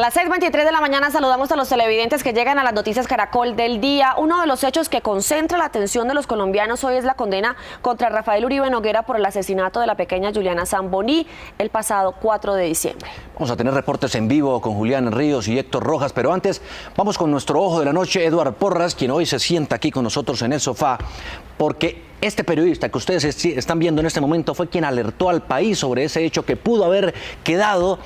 A las 6:23 de la mañana saludamos a los televidentes que llegan a las noticias Caracol del día. Uno de los hechos que concentra la atención de los colombianos hoy es la condena contra Rafael Uribe Noguera por el asesinato de la pequeña Juliana Zamboní el pasado 4 de diciembre. Vamos a tener reportes en vivo con Julián Ríos y Héctor Rojas, pero antes vamos con nuestro ojo de la noche, Eduard Porras, quien hoy se sienta aquí con nosotros en el sofá, porque este periodista que ustedes están viendo en este momento fue quien alertó al país sobre ese hecho que pudo haber quedado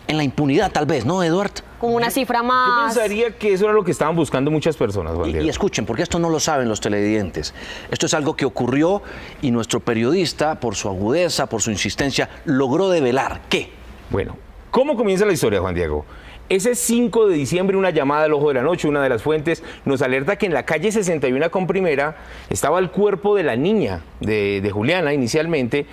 en la impunidad, tal vez, ¿no, Eduard? Como una cifra más. Yo pensaría que eso era lo que estaban buscando muchas personas, Juan Diego. Y escuchen, porque esto no lo saben los televidentes. Esto es algo que ocurrió y nuestro periodista, por su agudeza, por su insistencia, logró develar. ¿Qué? Bueno, ¿cómo comienza la historia, Juan Diego? Ese 5 de diciembre, una llamada al ojo de la noche, una de las fuentes, nos alerta que en la calle 61 con Primera estaba el cuerpo de la niña, de Juliana inicialmente,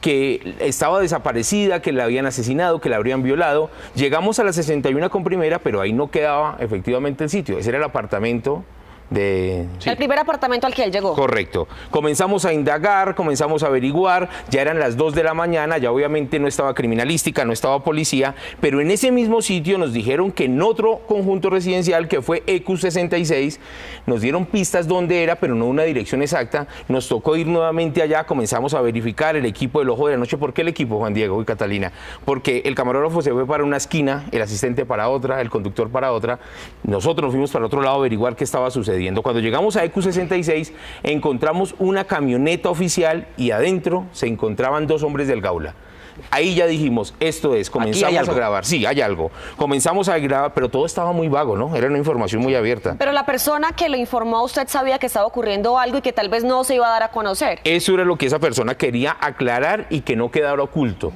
que estaba desaparecida, que la habían asesinado, que la habrían violado. Llegamos a la 61 con Primera, pero ahí no quedaba efectivamente el sitio. Ese era el apartamento de... Sí. El primer apartamento al que él llegó. Correcto. Comenzamos a indagar, comenzamos a averiguar, ya eran las 2 de la mañana, ya obviamente no estaba criminalística, no estaba policía, pero en ese mismo sitio nos dijeron que en otro conjunto residencial, que fue EQ66, nos dieron pistas dónde era, pero no una dirección exacta. Nos tocó ir nuevamente allá, comenzamos a verificar el equipo del ojo de la noche. ¿Por qué el equipo, Juan Diego y Catalina? Porque el camarógrafo se fue para una esquina, el asistente para otra, el conductor para otra. Nosotros nos fuimos para otro lado a averiguar qué estaba sucediendo. Cuando llegamos a EQ66 encontramos una camioneta oficial y adentro se encontraban 2 hombres del Gaula. Ahí ya dijimos, esto es, comenzamos a grabar. Sí, hay algo. Comenzamos a grabar, pero todo estaba muy vago, ¿no? Era una información muy abierta. Pero la persona que lo informó, usted sabía que estaba ocurriendo algo y que tal vez no se iba a dar a conocer. Eso era lo que esa persona quería aclarar y que no quedara oculto.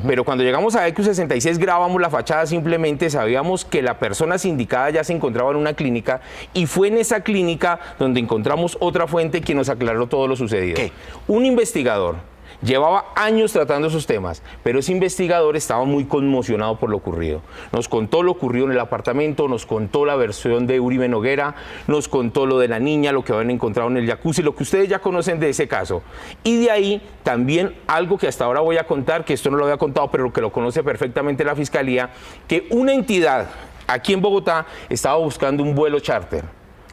Pero cuando llegamos a EQ66 grabamos la fachada, simplemente sabíamos que la persona sindicada ya se encontraba en una clínica y fue en esa clínica donde encontramos otra fuente que nos aclaró todo lo sucedido. ¿Qué? Un investigador. Llevaba años tratando esos temas, pero ese investigador estaba muy conmocionado por lo ocurrido. Nos contó lo ocurrido en el apartamento, nos contó la versión de Uribe Noguera, nos contó lo de la niña, lo que habían encontrado en el jacuzzi, lo que ustedes ya conocen de ese caso. Y de ahí también algo que hasta ahora voy a contar, que esto no lo había contado, pero que lo conoce perfectamente la Fiscalía, que una entidad aquí en Bogotá estaba buscando un vuelo charter.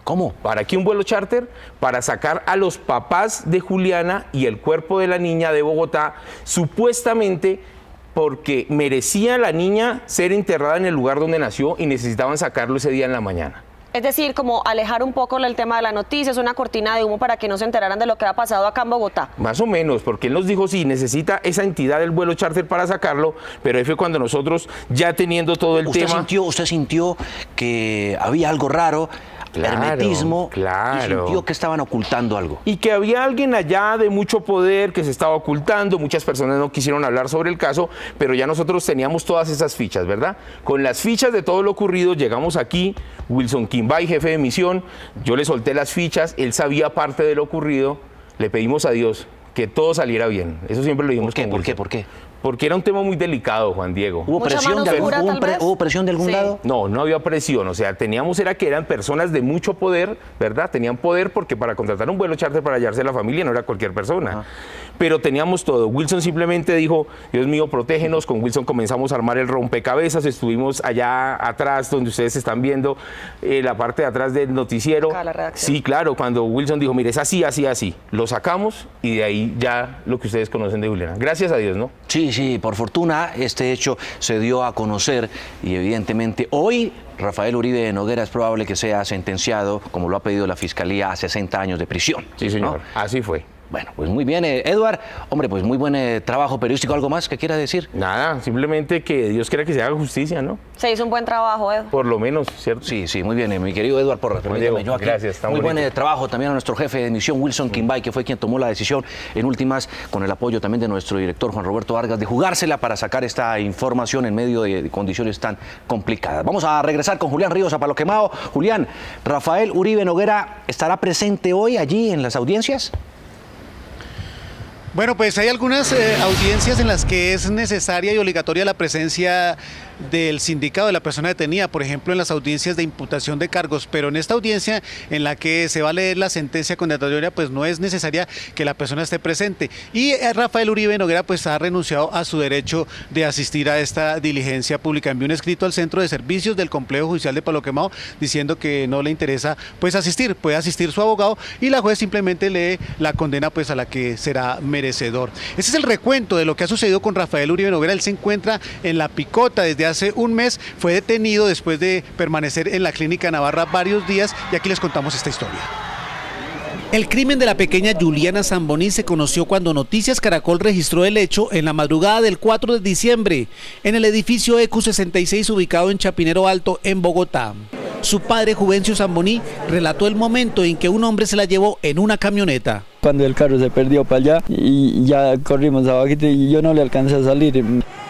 ¿Cómo? ¿Para qué un vuelo charter? Para sacar a los papás de Juliana y el cuerpo de la niña de Bogotá, supuestamente porque merecía la niña ser enterrada en el lugar donde nació y necesitaban sacarlo ese día en la mañana. Es decir, como alejar un poco el tema de la noticia, es una cortina de humo para que no se enteraran de lo que ha pasado acá en Bogotá. Más o menos, porque él nos dijo, sí, necesita esa entidad del vuelo charter para sacarlo, pero ahí fue cuando nosotros, ya teniendo todo el tema... ¿Usted sintió que había algo raro? Hermetismo, claro. Y sintió que estaban ocultando algo. Y que había alguien allá de mucho poder que se estaba ocultando. Muchas personas no quisieron hablar sobre el caso, pero ya nosotros teníamos todas esas fichas, ¿verdad? Con las fichas de todo lo ocurrido, llegamos aquí, Wilson Quimbay, jefe de misión, yo le solté las fichas, él sabía parte de lo ocurrido, le pedimos a Dios que todo saliera bien. Eso siempre lo dijimos. ¿Por qué? Porque era un tema muy delicado, Juan Diego. ¿Hubo presión de algún lado? No, no había presión. O sea, era que eran personas de mucho poder, ¿verdad? Tenían poder porque para contratar un vuelo charter para hallarse a la familia no era cualquier persona. Pero teníamos todo. Wilson simplemente dijo, Dios mío, protégenos. Con Wilson comenzamos a armar el rompecabezas. Estuvimos allá atrás, donde ustedes están viendo la parte de atrás del noticiero. Acá la redacción. Sí, claro. Cuando Wilson dijo, mire, es así, así, así. Lo sacamos y de ahí ya lo que ustedes conocen de Juliana. Gracias a Dios, ¿no? Sí, por fortuna este hecho se dio a conocer y evidentemente hoy Rafael Uribe Noguera es probable que sea sentenciado, como lo ha pedido la Fiscalía, a 60 años de prisión. Sí, señor. ¿No? Así fue. Bueno, pues muy bien, Eduard. Hombre, pues muy buen trabajo periodístico. ¿Algo más que quiera decir? Nada, simplemente que Dios quiera que se haga justicia, ¿no? Se hizo un buen trabajo, Ed. Por lo menos, ¿cierto? Sí, muy bien, mi querido Eduard Porras. Permítame, yo aquí. Gracias, está muy bonito. buen trabajo también a nuestro jefe de emisión, Wilson Quimbay, que fue quien tomó la decisión en últimas, con el apoyo también de nuestro director, Juan Roberto Vargas, de jugársela para sacar esta información en medio de condiciones tan complicadas. Vamos a regresar con Julián Ríos a Palo Quemado. Julián, ¿Rafael Uribe Noguera estará presente hoy allí en las audiencias? Bueno, pues hay algunas audiencias en las que es necesaria y obligatoria la presencia del sindicado de la persona detenida, por ejemplo en las audiencias de imputación de cargos, pero en esta audiencia en la que se va a leer la sentencia condenatoria, pues no es necesaria que la persona esté presente. Y Rafael Uribe Noguera pues ha renunciado a su derecho de asistir a esta diligencia pública. Envió un escrito al Centro de Servicios del Complejo Judicial de Palo Quemado diciendo que no le interesa pues asistir, puede asistir su abogado y la juez simplemente lee la condena pues a la que será merecedor. Ese es el recuento de lo que ha sucedido con Rafael Uribe Noguera. Él se encuentra en La Picota desde hace un mes, fue detenido después de permanecer en la Clínica Navarra varios días y aquí les contamos esta historia. El crimen de la pequeña Juliana Zamboni se conoció cuando Noticias Caracol registró el hecho en la madrugada del 4 de diciembre en el edificio EQ66 ubicado en Chapinero Alto, en Bogotá. Su padre, Juvencio Zamboni, relató el momento en que un hombre se la llevó en una camioneta. Cuando el carro se perdió para allá y ya corrimos abajito y yo no le alcancé a salir.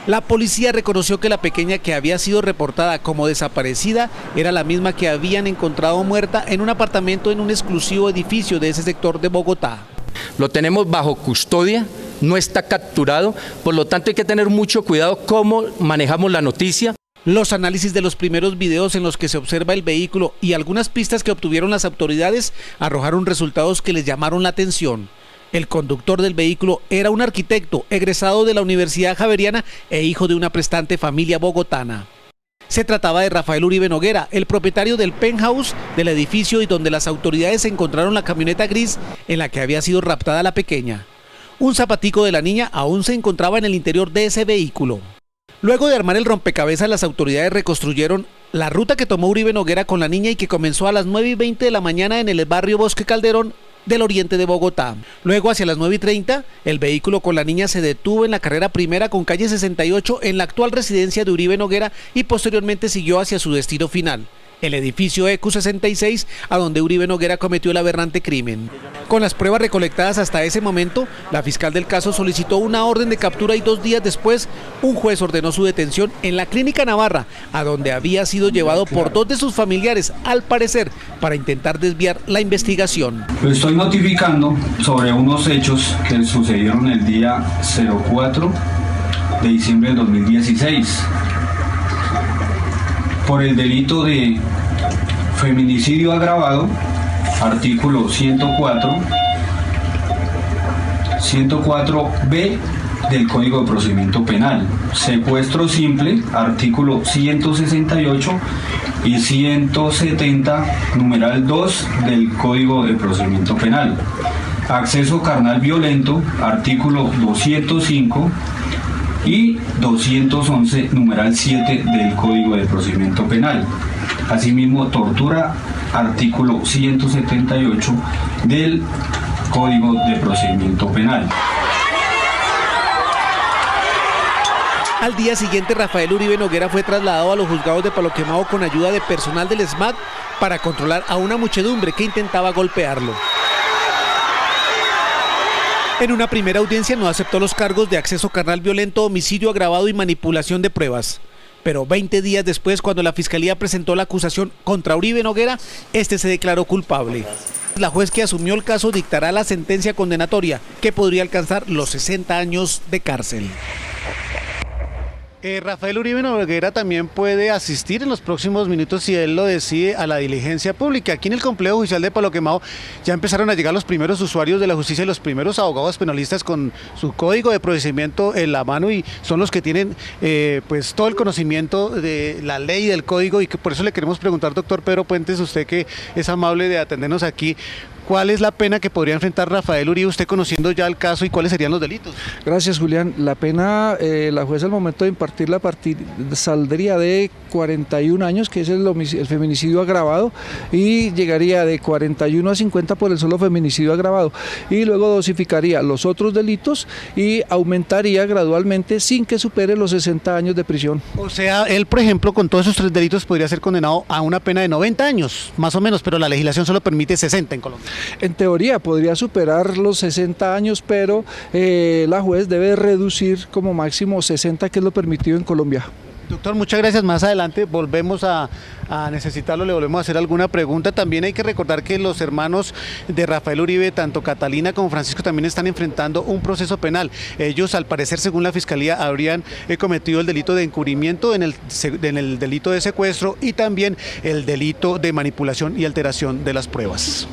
La policía reconoció que la pequeña que había sido reportada como desaparecida era la misma que habían encontrado muerta en un apartamento en un exclusivo edificio de ese sector de Bogotá. Lo tenemos bajo custodia, no está capturado, por lo tanto hay que tener mucho cuidado cómo manejamos la noticia. Los análisis de los primeros videos en los que se observa el vehículo y algunas pistas que obtuvieron las autoridades arrojaron resultados que les llamaron la atención. El conductor del vehículo era un arquitecto egresado de la Universidad Javeriana e hijo de una prestante familia bogotana. Se trataba de Rafael Uribe Noguera, el propietario del penthouse del edificio y donde las autoridades encontraron la camioneta gris en la que había sido raptada la pequeña. Un zapatico de la niña aún se encontraba en el interior de ese vehículo. Luego de armar el rompecabezas, las autoridades reconstruyeron la ruta que tomó Uribe Noguera con la niña y que comenzó a las 9:20 de la mañana en el barrio Bosque Calderón del oriente de Bogotá. Luego, hacia las 9:30, el vehículo con la niña se detuvo en la carrera primera con calle 68 en la actual residencia de Uribe Noguera y posteriormente siguió hacia su destino final, el edificio EQ66, a donde Uribe Noguera cometió el aberrante crimen. Con las pruebas recolectadas hasta ese momento, la fiscal del caso solicitó una orden de captura y 2 días después, un juez ordenó su detención en la Clínica Navarra, a donde había sido llevado por 2 de sus familiares, al parecer, para intentar desviar la investigación. Lo estoy notificando sobre unos hechos que sucedieron el día 04 de diciembre del 2016. Por el delito de feminicidio agravado, artículo 104B del Código de Procedimiento Penal, secuestro simple, artículo 168 y 170, numeral 2 del Código de Procedimiento Penal, acceso carnal violento, artículo 205 y 211, numeral 7 del Código de Procedimiento Penal. Asimismo, tortura, artículo 178 del Código de Procedimiento Penal. Al día siguiente, Rafael Uribe Noguera fue trasladado a los juzgados de Palo Quemado con ayuda de personal del SMAT para controlar a una muchedumbre que intentaba golpearlo. En una primera audiencia no aceptó los cargos de acceso carnal violento, homicidio agravado y manipulación de pruebas. Pero 20 días después, cuando la Fiscalía presentó la acusación contra Uribe Noguera, este se declaró culpable. La juez que asumió el caso dictará la sentencia condenatoria, que podría alcanzar los 60 años de cárcel. Rafael Uribe Noguera también puede asistir en los próximos minutos, si él lo decide, a la diligencia pública. Aquí en el Complejo Judicial de Palo Quemado ya empezaron a llegar los primeros usuarios de la justicia y los primeros abogados penalistas con su código de procedimiento en la mano y son los que tienen pues todo el conocimiento de la ley y del código, y que por eso le queremos preguntar, doctor Pedro Puentes, usted que es amable de atendernos aquí, ¿cuál es la pena que podría enfrentar Rafael Uribe, usted conociendo ya el caso, y cuáles serían los delitos? Gracias, Julián. La pena, la jueza al momento de impartirla saldría de 41 años, que es el feminicidio agravado, y llegaría de 41 a 50 por el solo feminicidio agravado, y luego dosificaría los otros delitos y aumentaría gradualmente sin que supere los 60 años de prisión. O sea, él, por ejemplo, con todos esos 3 delitos podría ser condenado a una pena de 90 años, más o menos, pero la legislación solo permite 60 en Colombia. En teoría podría superar los 60 años, pero la juez debe reducir como máximo 60, que es lo permitido en Colombia. Doctor, muchas gracias. Más adelante volvemos a necesitarlo, le volvemos a hacer alguna pregunta. También hay que recordar que los hermanos de Rafael Uribe, tanto Catalina como Francisco, también están enfrentando un proceso penal. Ellos, al parecer, según la Fiscalía, habrían cometido el delito de encubrimiento en el delito de secuestro y también el delito de manipulación y alteración de las pruebas.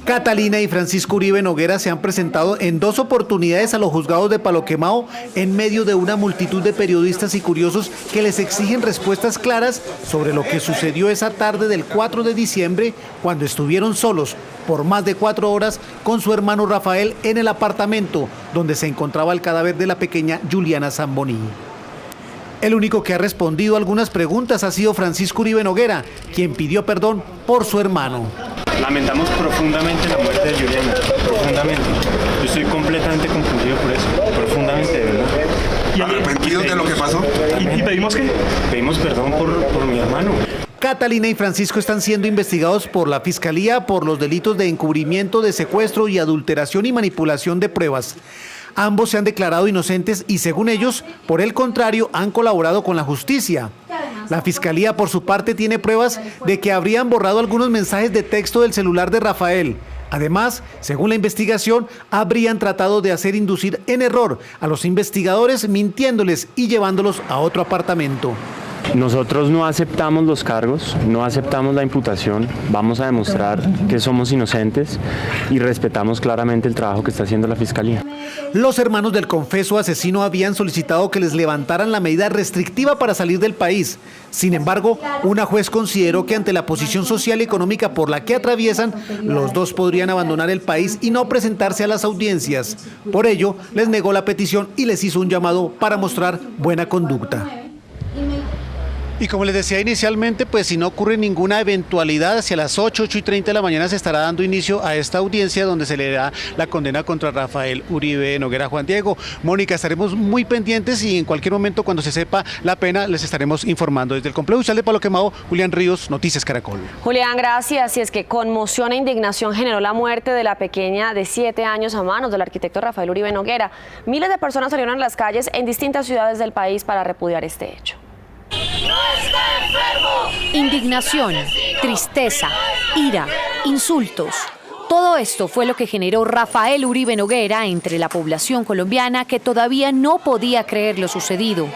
Catalina y Francisco Uribe Noguera se han presentado en 2 oportunidades a los juzgados de Palo Quemado en medio de una multitud de periodistas y curiosos que les exigen respuestas claras sobre lo que sucedió esa tarde del 4 de diciembre cuando estuvieron solos por más de 4 horas con su hermano Rafael en el apartamento donde se encontraba el cadáver de la pequeña Juliana Zamboni. El único que ha respondido a algunas preguntas ha sido Francisco Uribe Noguera, quien pidió perdón por su hermano. Lamentamos profundamente la muerte de Juliana, profundamente. Yo estoy completamente confundido por eso, profundamente, de verdad. ¿Arrepentidos de lo que pasó? ¿Y pedimos qué? Pedimos perdón por mi hermano. Catalina y Francisco están siendo investigados por la Fiscalía por los delitos de encubrimiento, de secuestro y adulteración y manipulación de pruebas. Ambos se han declarado inocentes y, según ellos, por el contrario, han colaborado con la justicia. La Fiscalía, por su parte, tiene pruebas de que habrían borrado algunos mensajes de texto del celular de Rafael. Además, según la investigación, habrían tratado de hacer inducir en error a los investigadores, mintiéndoles y llevándolos a otro apartamento. Nosotros no aceptamos los cargos, no aceptamos la imputación, vamos a demostrar que somos inocentes y respetamos claramente el trabajo que está haciendo la Fiscalía. Los hermanos del confeso asesino habían solicitado que les levantaran la medida restrictiva para salir del país. Sin embargo, una juez consideró que ante la posición social y económica por la que atraviesan, los dos podrían abandonar el país y no presentarse a las audiencias. Por ello, les negó la petición y les hizo un llamado para mostrar buena conducta. Y como les decía inicialmente, pues si no ocurre ninguna eventualidad, hacia las 8:30 de la mañana se estará dando inicio a esta audiencia donde se le da la condena contra Rafael Uribe Noguera. Juan Diego, Mónica, estaremos muy pendientes y en cualquier momento cuando se sepa la pena les estaremos informando. Desde el Complejo Judicial de Palo Quemado, Julián Ríos, Noticias Caracol. Julián, gracias. Y es que conmoción e indignación generó la muerte de la pequeña de 7 años a manos del arquitecto Rafael Uribe Noguera. Miles de personas salieron a las calles en distintas ciudades del país para repudiar este hecho. Indignación, tristeza, ira, insultos. Todo esto fue lo que generó Rafael Uribe Noguera entre la población colombiana que todavía no podía creer lo sucedido.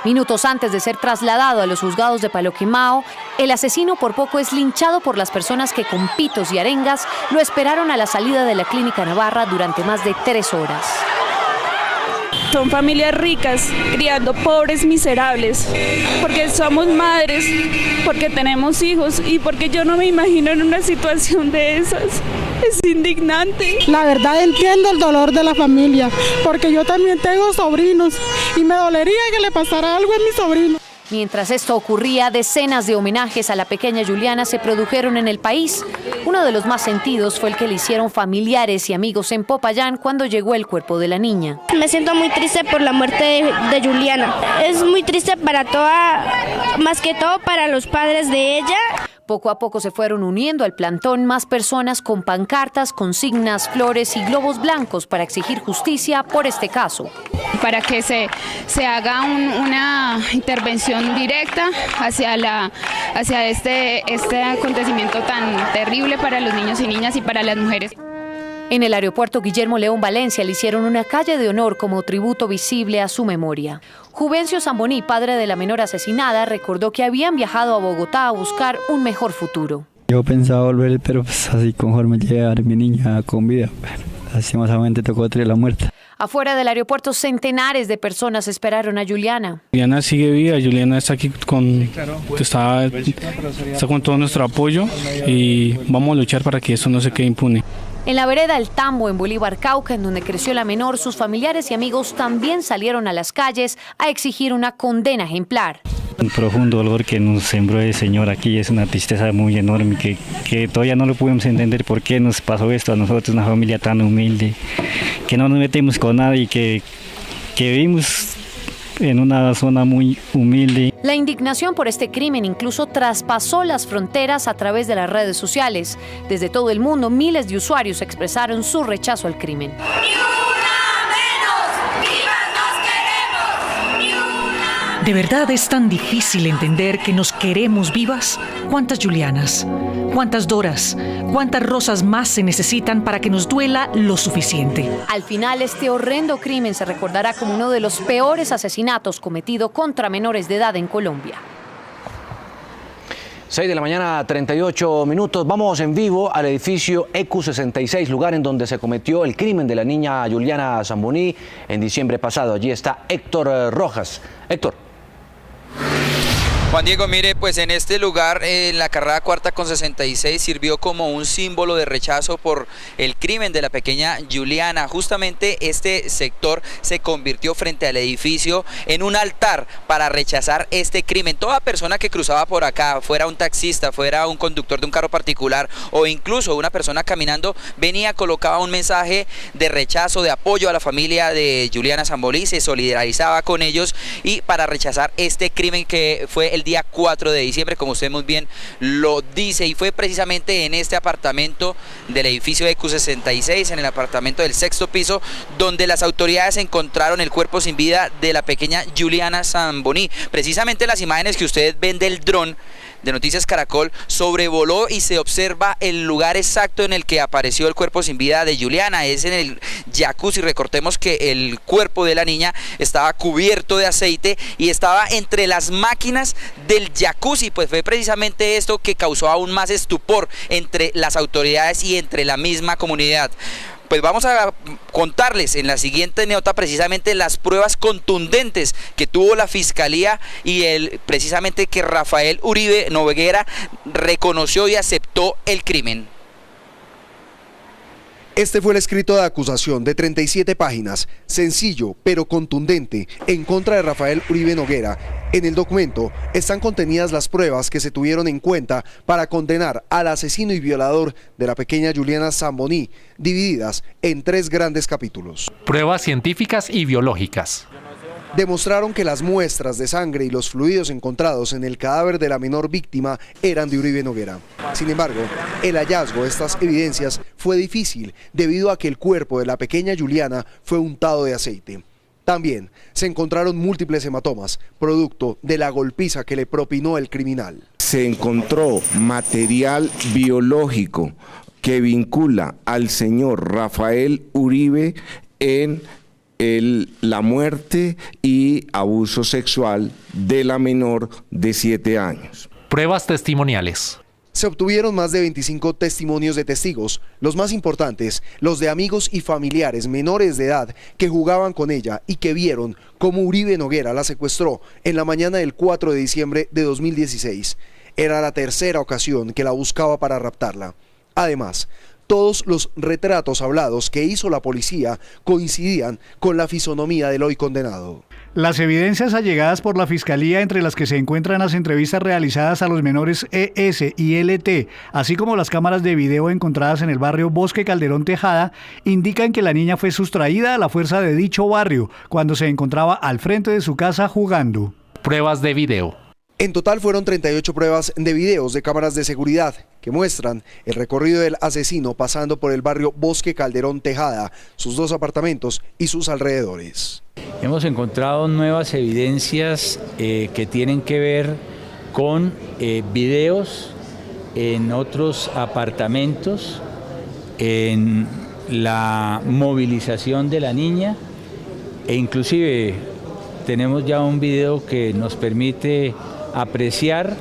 Minutos antes de ser trasladado a los juzgados de Palo Quemado, el asesino por poco es linchado por las personas que con pitos y arengas lo esperaron a la salida de la Clínica Navarra durante más de 3 horas. Son familias ricas, criando pobres miserables, porque somos madres, porque tenemos hijos y porque yo no me imagino en una situación de esas. Es indignante. La verdad entiendo el dolor de la familia, porque yo también tengo sobrinos y me dolería que le pasara algo a mi sobrino. Mientras esto ocurría, decenas de homenajes a la pequeña Juliana se produjeron en el país. Uno de los más sentidos fue el que le hicieron familiares y amigos en Popayán cuando llegó el cuerpo de la niña. Me siento muy triste por la muerte de Juliana. Es muy triste más que todo para los padres de ella. Poco a poco se fueron uniendo al plantón más personas con pancartas, consignas, flores y globos blancos para exigir justicia por este caso. Para que se haga una intervención directa hacia este acontecimiento tan terrible para los niños y niñas y para las mujeres. En el aeropuerto Guillermo León Valencia le hicieron una calle de honor como tributo visible a su memoria. Juvencio Zamboni, padre de la menor asesinada, recordó que habían viajado a Bogotá a buscar un mejor futuro. Yo pensaba volver, pero pues así conforme llegar mi niña con vida, lastimosamente tocó traer la muerte. Afuera del aeropuerto, centenares de personas esperaron a Juliana. Juliana sigue viva, Juliana está aquí está con todo nuestro apoyo y vamos a luchar para que eso no se quede impune. En la vereda El Tambo, en Bolívar, Cauca, en donde creció la menor, sus familiares y amigos también salieron a las calles a exigir una condena ejemplar. Un profundo dolor que nos sembró el Señor aquí, es una tristeza muy enorme que todavía no lo podemos entender por qué nos pasó esto a nosotros, una familia tan humilde, que no nos metemos con nadie, que vivimos en una zona muy humilde. La indignación por este crimen incluso traspasó las fronteras a través de las redes sociales. Desde todo el mundo, miles de usuarios expresaron su rechazo al crimen. ¡Ni una menos! ¡Vivas nos queremos! ¿De verdad es tan difícil entender que nos queremos vivas? ¿Cuántas Julianas? ¿Cuántas Doras? ¿Cuántas Rosas más se necesitan para que nos duela lo suficiente? Al final, este horrendo crimen se recordará como uno de los peores asesinatos cometidos contra menores de edad en Colombia. 6 de la mañana, 38 minutos. Vamos en vivo al edificio EQ66, lugar en donde se cometió el crimen de la niña Juliana Zamboní en diciembre pasado. Allí está Héctor Rojas. Héctor. Juan Diego, mire, pues en este lugar, la carrera cuarta con 66 sirvió como un símbolo de rechazo por el crimen de la pequeña Juliana. Justamente este sector se convirtió frente al edificio en un altar para rechazar este crimen. Toda persona que cruzaba por acá, fuera un taxista, fuera un conductor de un carro particular o incluso una persona caminando, venía, colocaba un mensaje de rechazo, de apoyo a la familia de Juliana Zamboní, se solidarizaba con ellos y para rechazar este crimen que fue el día 4 de diciembre, como usted muy bien lo dice, y fue precisamente en este apartamento del edificio EQ66, en el apartamento del 6º piso, donde las autoridades encontraron el cuerpo sin vida de la pequeña Juliana Zamboní. Precisamente las imágenes que ustedes ven del dron de Noticias Caracol sobrevoló y se observa el lugar exacto en el que apareció el cuerpo sin vida de Juliana. Es en el jacuzzi. Recordemos que el cuerpo de la niña estaba cubierto de aceite y estaba entre las máquinas del jacuzzi. Pues fue precisamente esto que causó aún más estupor entre las autoridades y entre la misma comunidad. Pues vamos a contarles en la siguiente nota precisamente las pruebas contundentes que tuvo la Fiscalía y precisamente que Rafael Uribe Noguera reconoció y aceptó el crimen. Este fue el escrito de acusación de 37 páginas, sencillo pero contundente, en contra de Rafael Uribe Noguera. En el documento están contenidas las pruebas que se tuvieron en cuenta para condenar al asesino y violador de la pequeña Juliana Zamboní, divididas en 3 grandes capítulos. Pruebas científicas y biológicas. Demostraron que las muestras de sangre y los fluidos encontrados en el cadáver de la menor víctima eran de Uribe Noguera. Sin embargo, el hallazgo de estas evidencias fue difícil debido a que el cuerpo de la pequeña Juliana fue untado de aceite. También se encontraron múltiples hematomas, producto de la golpiza que le propinó el criminal. Se encontró material biológico que vincula al señor Rafael Uribe en la muerte y abuso sexual de la menor de 7 años. Pruebas testimoniales. Se obtuvieron más de 25 testimonios de testigos, los más importantes, los de amigos y familiares menores de edad que jugaban con ella y que vieron cómo Uribe Noguera la secuestró en la mañana del 4 de diciembre de 2016. Era la tercera ocasión que la buscaba para raptarla. Además, todos los retratos hablados que hizo la policía coincidían con la fisonomía del hoy condenado. Las evidencias allegadas por la Fiscalía, entre las que se encuentran las entrevistas realizadas a los menores ES y LT, así como las cámaras de video encontradas en el barrio Bosque Calderón Tejada, indican que la niña fue sustraída a la fuerza de dicho barrio cuando se encontraba al frente de su casa jugando. Pruebas de video. En total fueron 38 pruebas de videos de cámaras de seguridad que muestran el recorrido del asesino pasando por el barrio Bosque Calderón Tejada, sus 2 apartamentos y sus alrededores. Hemos encontrado nuevas evidencias que tienen que ver con videos en otros apartamentos, en la movilización de la niña e inclusive tenemos ya un video que nos permite apreciar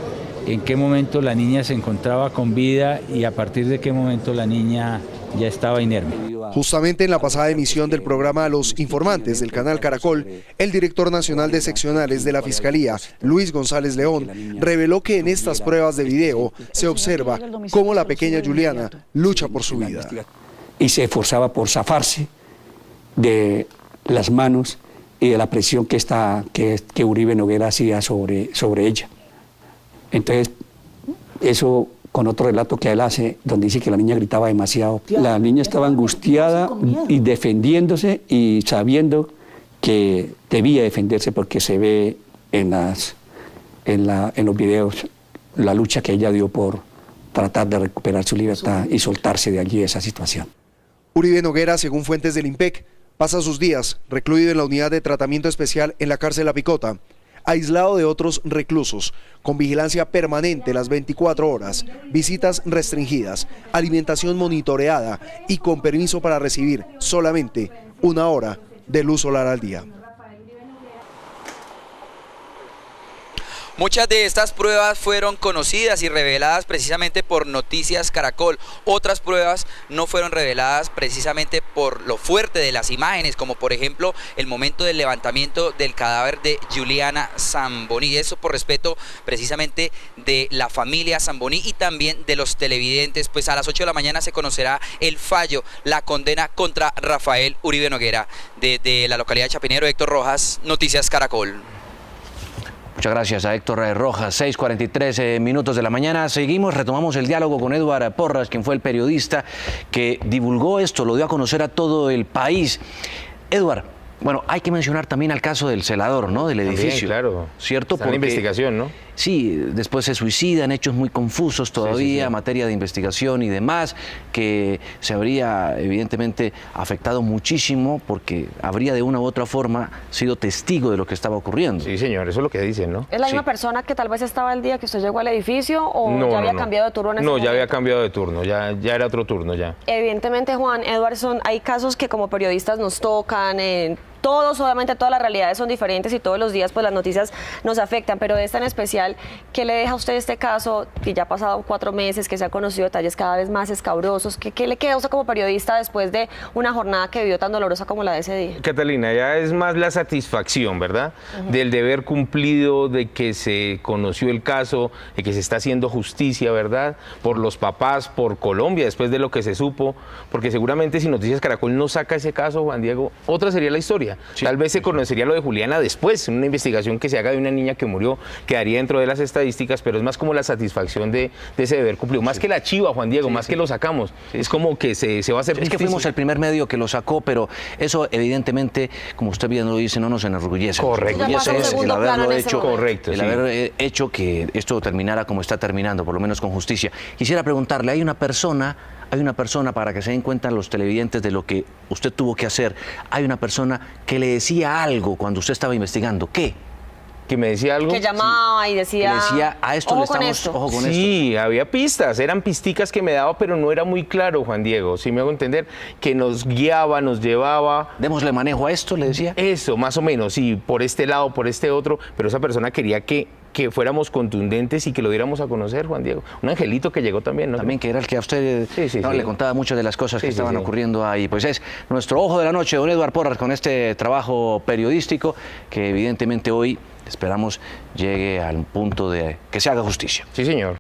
en qué momento la niña se encontraba con vida y a partir de qué momento la niña ya estaba inerme. Justamente en la pasada emisión del programa Los Informantes del canal Caracol, el director nacional de seccionales de la Fiscalía, Luis González León, reveló que en estas pruebas de video se observa cómo la pequeña Juliana lucha por su vida. Y se esforzaba por zafarse de las manos y de la presión que Uribe Noguera hacía sobre ella. Entonces, eso con otro relato que él hace, donde dice que la niña gritaba demasiado. La niña estaba angustiada y defendiéndose y sabiendo que debía defenderse porque se ve en los videos la lucha que ella dio por tratar de recuperar su libertad y soltarse de allí de esa situación. Uribe Noguera, según fuentes del IMPEC, pasa sus días recluido en la unidad de tratamiento especial en la cárcel La Picota. aislado de otros reclusos, con vigilancia permanente las 24 horas, visitas restringidas, alimentación monitoreada y con permiso para recibir solamente 1 hora de luz solar al día. Muchas de estas pruebas fueron conocidas y reveladas precisamente por Noticias Caracol. Otras pruebas no fueron reveladas precisamente por lo fuerte de las imágenes, como por ejemplo el momento del levantamiento del cadáver de Juliana Zamboni. Eso por respeto precisamente de la familia Zamboni y también de los televidentes. Pues a las 8 de la mañana se conocerá el fallo, la condena contra Rafael Uribe Noguera. Desde la localidad de Chapinero, Héctor Rojas, Noticias Caracol. Muchas gracias a Héctor Rojas. 6:43 minutos de la mañana. Seguimos, retomamos el diálogo con Eduard Porras, quien fue el periodista que divulgó esto, lo dio a conocer a todo el país. Eduard, bueno, hay que mencionar también al caso del celador, ¿no? Del edificio. También, claro. ¿Cierto? Está en investigación, ¿no? Sí, después se suicidan, hechos muy confusos todavía, materia de investigación y demás, que se habría evidentemente afectado muchísimo porque habría de una u otra forma sido testigo de lo que estaba ocurriendo. Sí, señor, eso es lo que dicen, ¿no? ¿Es la misma persona que tal vez estaba el día que usted llegó al edificio o no, ya había no. cambiado de turno en ese momento? No, ya había cambiado de turno, ya era otro turno ya. Evidentemente, Juan Edwardson, hay casos que como periodistas nos tocan, todos, obviamente todas las realidades son diferentes y todos los días pues las noticias nos afectan, pero esta en especial, ¿qué le deja a usted este caso que ya ha pasado 4 meses, que se han conocido detalles cada vez más escabrosos? ¿Qué le queda a usted como periodista después de una jornada que vivió tan dolorosa como la de ese día? Catalina, ya es más la satisfacción, ¿verdad? Del deber cumplido, de que se conoció el caso, de que se está haciendo justicia, ¿verdad? Por los papás, por Colombia, después de lo que se supo, porque seguramente si Noticias Caracol no saca ese caso, Juan Diego, otra sería la historia. Sí. Tal vez se conocería lo de Juliana después, en una investigación que se haga de una niña que murió, quedaría dentro de las estadísticas, pero es más como la satisfacción de ese deber cumplido, más que la chiva, Juan Diego, más que lo sacamos, es como que se va a hacer justicia. Es que fuimos el primer medio que lo sacó, pero eso evidentemente, como usted bien lo dice, no nos enorgullece. Correcto. Nos enorgullece el haberlo hecho, correcto, el haber hecho que esto terminara como está terminando, por lo menos con justicia. Quisiera preguntarle, hay una persona, para que se den cuenta los televidentes de lo que usted tuvo que hacer, hay una persona que le decía algo cuando usted estaba investigando. ¿Qué? ¿Que me decía algo? Que llamaba y decía... Que decía, a esto le estamos, ojo con esto. Sí, había pistas, eran pisticas que me daba, pero no era muy claro, Juan Diego, si me hago entender, que nos guiaba, nos llevaba... Démosle manejo a esto, le decía. Eso, más o menos, sí, por este lado, por este otro, pero esa persona quería que fuéramos contundentes y que lo diéramos a conocer, Juan Diego. Un angelito que llegó también, ¿no? También que era el que a usted le contaba muchas de las cosas que estaban ocurriendo ahí. Pues es nuestro ojo de la noche, don Eduard Porras, con este trabajo periodístico que evidentemente hoy esperamos llegue al punto de que se haga justicia. Sí, señor.